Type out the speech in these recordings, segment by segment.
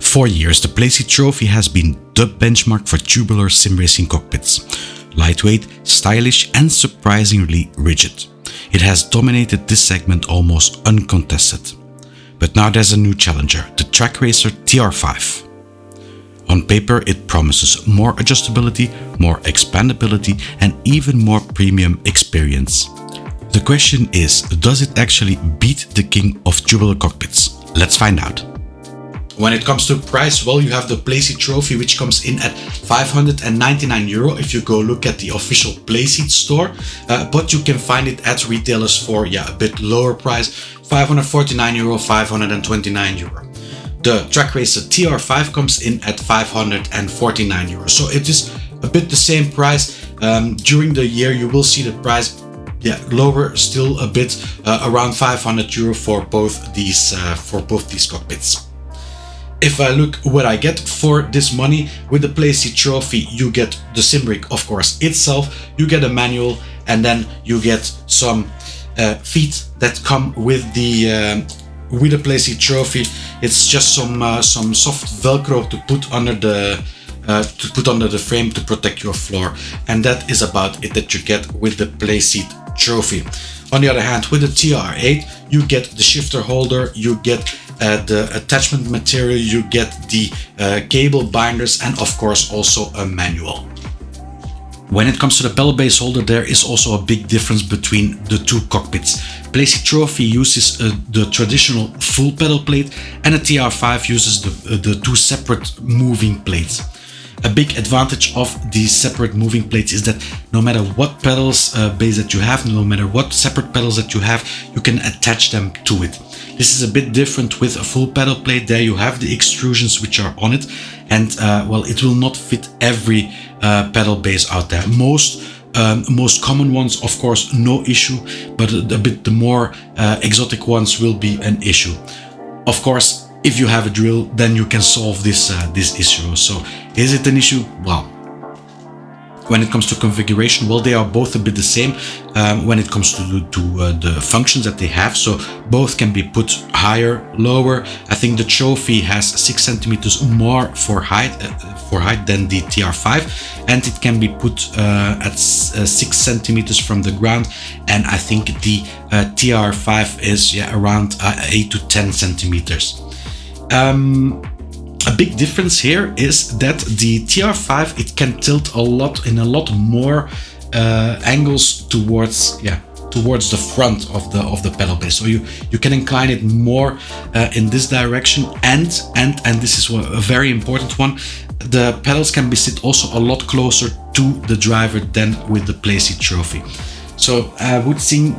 For years, the Playseat Trophy has been the benchmark for tubular sim racing cockpits. Lightweight, stylish and surprisingly rigid. It has dominated this segment almost uncontested. But now there's a new challenger, the Trak Racer TR5. On paper, it promises more adjustability, more expandability and even more premium experience. The question is, does it actually beat the king of tubular cockpits? Let's find out. When it comes to price, well, you have the Playseat Trophy, which comes in at €599 if you go look at the official Playseat store, but you can find it at retailers for a bit lower price, €549, €529. The Trak Racer TR5 comes in at €549, so it is a bit the same price. During the year you will see the price lower still a bit, around €500 for both these cockpits. If I look what I get for this money, with the Playseat Trophy you get the sim rig, of course, itself, you get a manual, and then you get some feet that come with the Playseat Trophy. It's just some soft Velcro to put under the frame to protect your floor, and that is about it that you get with the Playseat Trophy. On the other hand, with the TR8 you get the shifter holder, you get the attachment material, you get the cable binders, and of course also a manual. When it comes to the pedal base holder, there is also a big difference between the two cockpits. Playseat Trophy uses the traditional full pedal plate, and the TR5 uses the two separate moving plates. A big advantage of these separate moving plates is that no matter what pedals base that you have, no matter what separate pedals that you have, you can attach them to it. This is a bit different with a full pedal plate. There you have the extrusions which are on it, and well, it will not fit every pedal base out there. Most common ones, of course, no issue, but the more exotic ones will be an issue. Of course, if you have a drill, then you can solve this issue. So is it an issue? Well, when it comes to configuration, well, they are both a bit the same when it comes to the functions that they have. So both can be put higher, lower. I think the Trophy has 6 centimeters more for height than the TR5, and it can be put at 6 centimeters from the ground. And I think the TR5 is around 8 to 10 centimeters. A big difference here is that the TR5, it can tilt a lot more angles towards the front of the pedal base. So you can incline it more in this direction, and this is a very important one. The pedals can be sit also a lot closer to the driver than with the Playseat Trophy. So I would think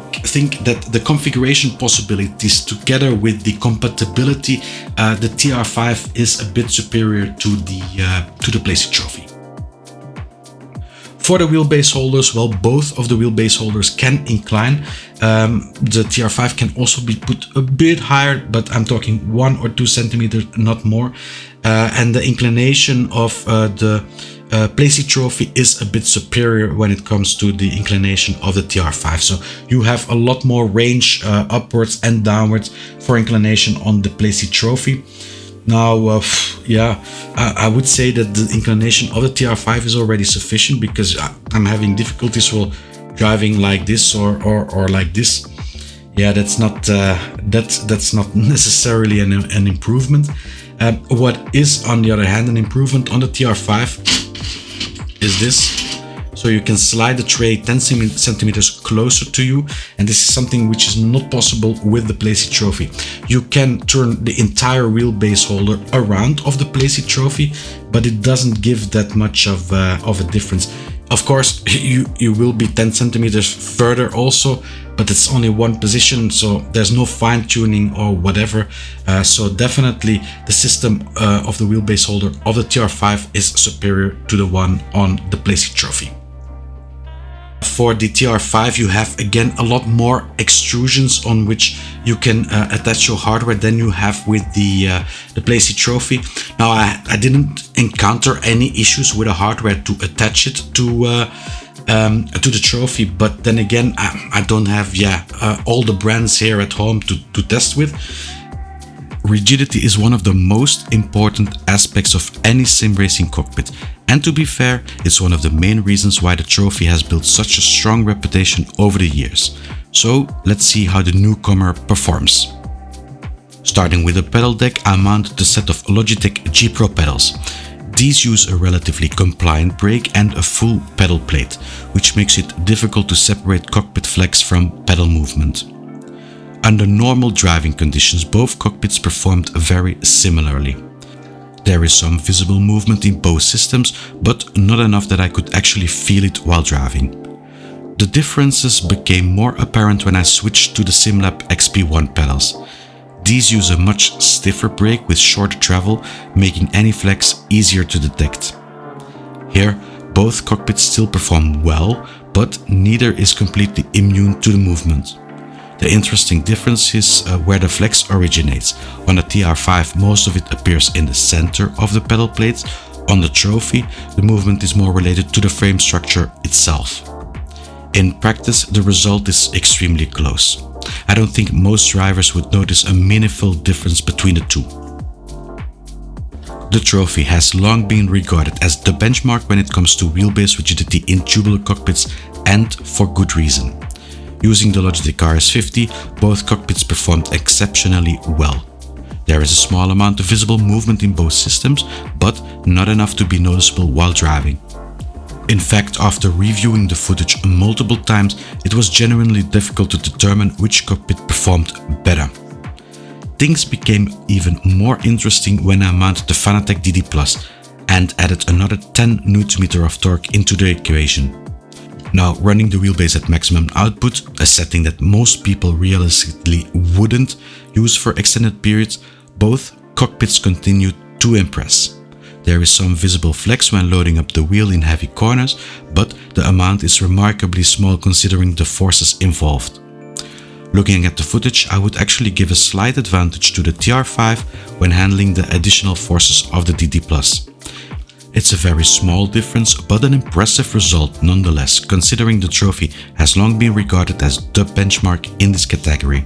that the configuration possibilities together with the compatibility, the TR5 is a bit superior to the Playseat Trophy. For the wheelbase holders, well, both of the wheelbase holders can incline. The TR5 can also be put a bit higher, but I'm talking 1 or 2 centimeters, not more. And the inclination of the Playseat Trophy is a bit superior when it comes to the inclination of the TR5. So you have a lot more range upwards and downwards for inclination on the Playseat Trophy. Now, I would say that the inclination of the TR5 is already sufficient, because I'm having difficulties while driving like this or like this. Yeah, that's not necessarily an improvement. What is, on the other hand, an improvement on the TR5 is this. So you can slide the tray 10 centimeters closer to you, and this is something which is not possible with the Playseat Trophy. You can turn the entire wheelbase holder around of the Playseat Trophy, but it doesn't give that much of a difference. Of course, you will be 10 centimeters further also, but it's only one position, so there's no fine tuning or whatever. So definitely the system of the wheelbase holder of the TR5 is superior to the one on the Playseat Trophy. For the TR5, you have again a lot more extrusions on which you can attach your hardware than you have with the Playseat Trophy. Now, I didn't encounter any issues with the hardware to attach it to to the trophy, but then again, I don't have all the brands here at home to test with. Rigidity is one of the most important aspects of any sim racing cockpit, and to be fair, it's one of the main reasons why the trophy has built such a strong reputation over the years. So let's see how the newcomer performs. Starting with the pedal deck, I mounted a set of Logitech G Pro pedals. These use a relatively compliant brake and a full pedal plate, which makes it difficult to separate cockpit flex from pedal movement. Under normal driving conditions, both cockpits performed very similarly. There is some visible movement in both systems, but not enough that I could actually feel it while driving. The differences became more apparent when I switched to the SimLab XP1 pedals. These use a much stiffer brake with shorter travel, making any flex easier to detect. Here, both cockpits still perform well, but neither is completely immune to the movement. The interesting difference is where the flex originates. On the TR5, most of it appears in the center of the pedal plates. On the trophy, the movement is more related to the frame structure itself. In practice, the result is extremely close. I don't think most drivers would notice a meaningful difference between the two. The trophy has long been regarded as the benchmark when it comes to wheelbase rigidity in tubular cockpits, and for good reason. Using the Logitech RS50, both cockpits performed exceptionally well. There is a small amount of visible movement in both systems, but not enough to be noticeable while driving. In fact, after reviewing the footage multiple times, it was genuinely difficult to determine which cockpit performed better. Things became even more interesting when I mounted the Fanatec DD Plus and added another 10 Nm of torque into the equation. Now, running the wheelbase at maximum output, a setting that most people realistically wouldn't use for extended periods, both cockpits continued to impress. There is some visible flex when loading up the wheel in heavy corners, but the amount is remarkably small considering the forces involved. Looking at the footage, I would actually give a slight advantage to the TR5 when handling the additional forces of the DD+. It's a very small difference, but an impressive result nonetheless, considering the trophy has long been regarded as the benchmark in this category.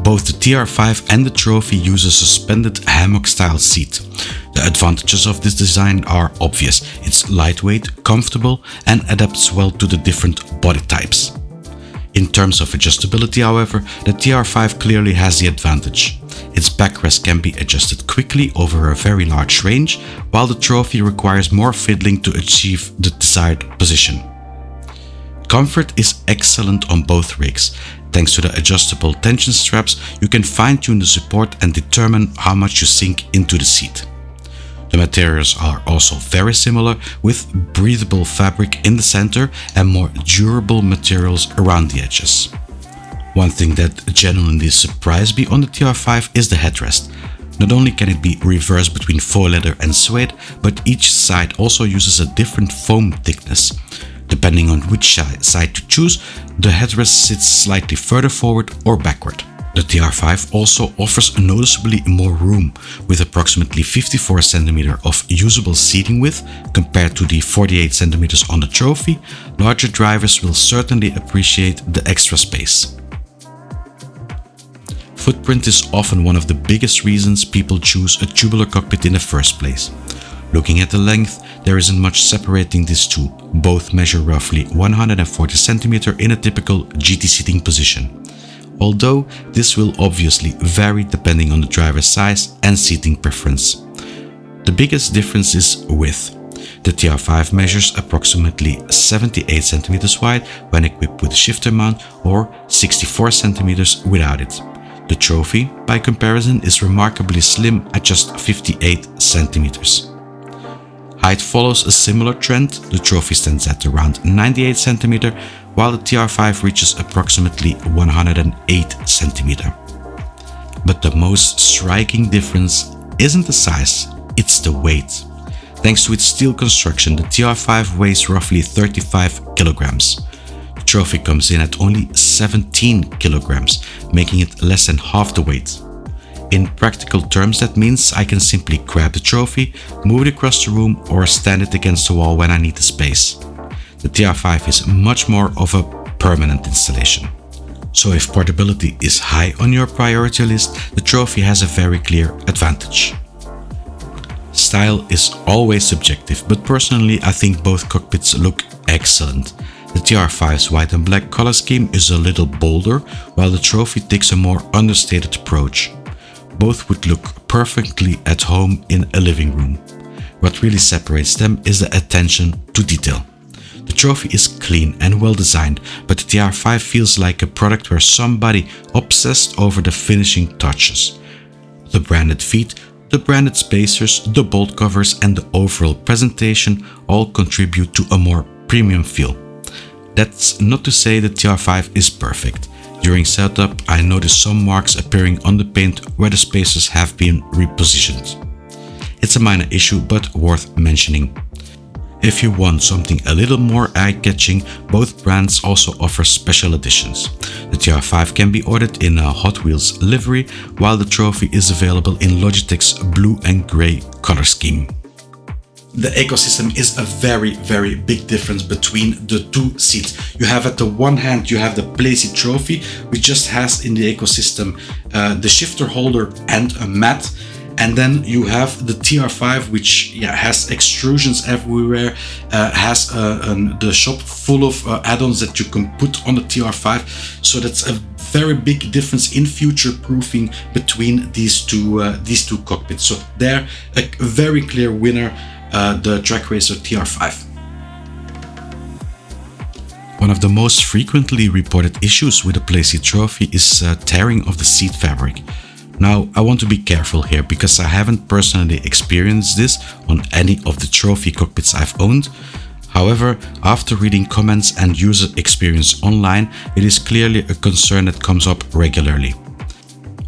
Both the TR5 and the trophy use a suspended hammock-style seat. The advantages of this design are obvious. It's lightweight, comfortable, and adapts well to the different body types. In terms of adjustability, however, the TR5 clearly has the advantage. Its backrest can be adjusted quickly over a very large range, while the trophy requires more fiddling to achieve the desired position. Comfort is excellent on both rigs. Thanks to the adjustable tension straps, you can fine-tune the support and determine how much you sink into the seat. The materials are also very similar, with breathable fabric in the center and more durable materials around the edges. One thing that genuinely surprised me on the TR5 is the headrest. Not only can it be reversed between faux leather and suede, but each side also uses a different foam thickness. Depending on which side to choose, the headrest sits slightly further forward or backward. The TR5 also offers noticeably more room, with approximately 54 cm of usable seating width compared to the 48 cm on the trophy. Larger drivers will certainly appreciate the extra space. Footprint is often one of the biggest reasons people choose a tubular cockpit in the first place. Looking at the length, there isn't much separating these two. Both measure roughly 140 cm in a typical GT seating position. Although this will obviously vary depending on the driver's size and seating preference. The biggest difference is width. The TR5 measures approximately 78 cm wide when equipped with a shifter mount, or 64 cm without it. The trophy, by comparison, is remarkably slim at just 58 cm. Height follows a similar trend. The trophy stands at around 98 cm, while the TR5 reaches approximately 108 cm. But the most striking difference isn't the size, it's the weight. Thanks to its steel construction, the TR5 weighs roughly 35 kilograms. The trophy comes in at only 17 kilograms, making it less than half the weight. In practical terms, that means I can simply grab the trophy, move it across the room, or stand it against the wall when I need the space. The TR5 is much more of a permanent installation. So if portability is high on your priority list, the Trophy has a very clear advantage. Style is always subjective, but personally I think both cockpits look excellent. The TR5's white and black color scheme is a little bolder, while the Trophy takes a more understated approach. Both would look perfectly at home in a living room. What really separates them is the attention to detail. The Trophy is clean and well designed, but the TR5 feels like a product where somebody obsessed over the finishing touches. The branded feet, the branded spacers, the bolt covers and the overall presentation all contribute to a more premium feel. That's not to say the TR5 is perfect. During setup I noticed some marks appearing on the paint where the spacers have been repositioned. It's a minor issue but worth mentioning. If you want something a little more eye-catching, both brands also offer special editions. The TR5 can be ordered in a Hot Wheels livery, while the Trophy is available in Logitech's blue and grey color scheme. The ecosystem is a very big difference between the two seats. You have at the one hand you have the Playseat Trophy, which just has in the ecosystem the shifter holder and a mat. And then you have the TR5, which has extrusions everywhere, has the shop full of add-ons that you can put on the TR5. So that's a very big difference in future proofing between these two cockpits. So they're a very clear winner, the Trak Racer TR5. One of the most frequently reported issues with the Playseat Trophy is tearing of the seat fabric. Now, I want to be careful here because I haven't personally experienced this on any of the Trophy cockpits I've owned. However, after reading comments and user experience online, it is clearly a concern that comes up regularly.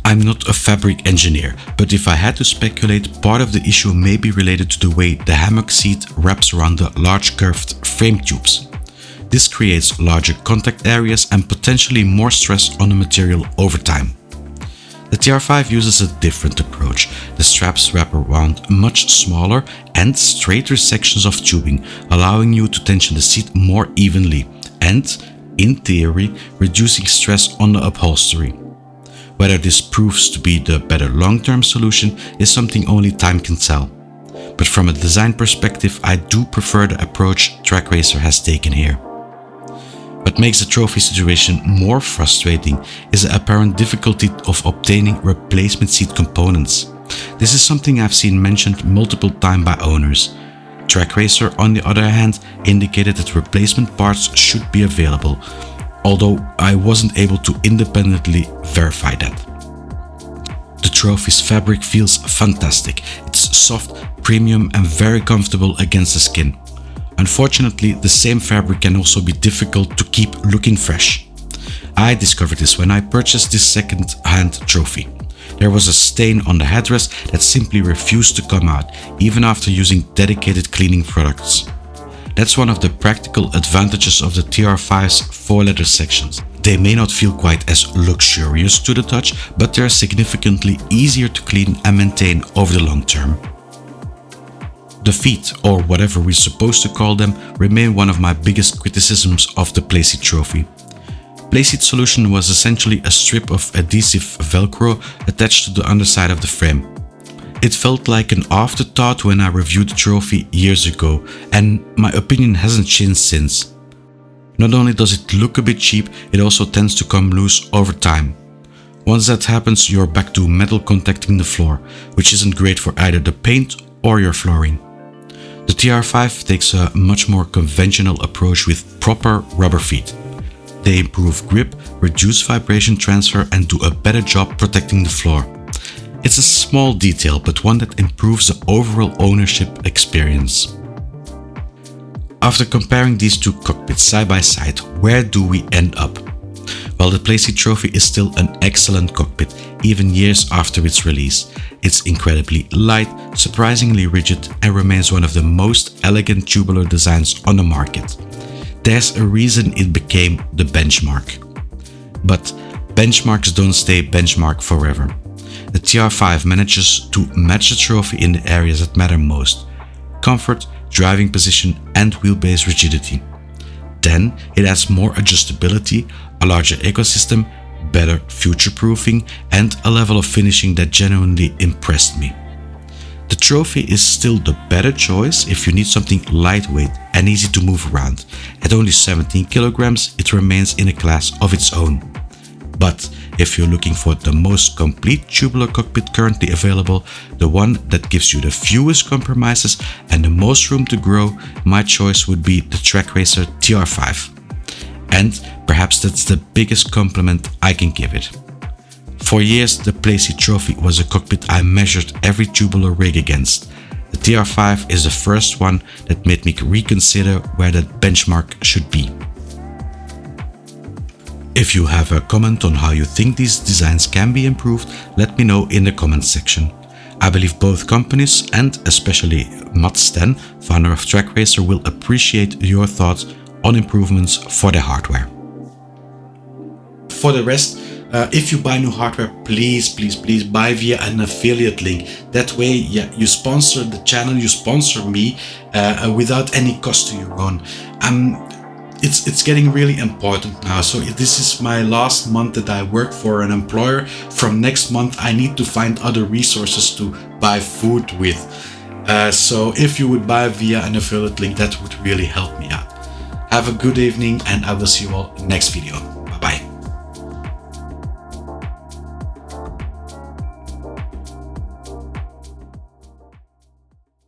I'm not a fabric engineer, but if I had to speculate, part of the issue may be related to the way the hammock seat wraps around the large curved frame tubes. This creates larger contact areas and potentially more stress on the material over time. The TR5 uses a different approach. The straps wrap around much smaller and straighter sections of tubing, allowing you to tension the seat more evenly and, in theory, reducing stress on the upholstery. Whether this proves to be the better long-term solution is something only time can tell. But from a design perspective, I do prefer the approach Trak Racer has taken here. What makes the Trophy situation more frustrating is the apparent difficulty of obtaining replacement seat components. This is something I've seen mentioned multiple times by owners. Trak Racer, on the other hand, indicated that replacement parts should be available, although I wasn't able to independently verify that. The Trophy's fabric feels fantastic. It's soft, premium and very comfortable against the skin. Unfortunately, the same fabric can also be difficult to keep looking fresh. I discovered this when I purchased this second-hand Trophy. There was a stain on the headrest that simply refused to come out, even after using dedicated cleaning products. That's one of the practical advantages of the TR5's 4-letter sections. They may not feel quite as luxurious to the touch, but they're significantly easier to clean and maintain over the long term. The feet, or whatever we're supposed to call them, remain one of my biggest criticisms of the Playseat Trophy. Playseat solution was essentially a strip of adhesive Velcro attached to the underside of the frame. It felt like an afterthought when I reviewed the Trophy years ago, and my opinion hasn't changed since. Not only does it look a bit cheap, it also tends to come loose over time. Once that happens, you're back to metal contacting the floor, which isn't great for either the paint or your flooring. The TR5 takes a much more conventional approach with proper rubber feet. They improve grip, reduce vibration transfer and do a better job protecting the floor. It's a small detail, but one that improves the overall ownership experience. After comparing these two cockpits side by side, where do we end up? Well, the Playseat Trophy is still an excellent cockpit, even years after its release. It's incredibly light, surprisingly rigid, and remains one of the most elegant tubular designs on the market. There's a reason it became the benchmark. But benchmarks don't stay benchmark forever. The TR5 manages to match the Trophy in the areas that matter most: comfort, driving position, and wheelbase rigidity. Then it has more adjustability, a larger ecosystem, better future-proofing, and a level of finishing that genuinely impressed me. The Trophy is still the better choice if you need something lightweight and easy to move around. At only 17 kilograms, it remains in a class of its own. But if you're looking for the most complete tubular cockpit currently available, the one that gives you the fewest compromises and the most room to grow, my choice would be the Trak Racer TR5. And perhaps that's the biggest compliment I can give it. For years, the Playseat Trophy was a cockpit I measured every tubular rig against. The TR5 is the first one that made me reconsider where that benchmark should be. If you have a comment on how you think these designs can be improved, let me know in the comments section. I believe both companies, and especially Mats Sten, founder of Trak Racer, will appreciate your thoughts on improvements for their hardware. For the rest, if you buy new hardware, please buy via an affiliate link. That way, you sponsor the channel, you sponsor me without any cost to your own. It's getting really important now. So this is my last month that I work for an employer. From next month, I need to find other resources to buy food with. So if you would buy via an affiliate link, that would really help me out. Have a good evening, and I will see you all next video.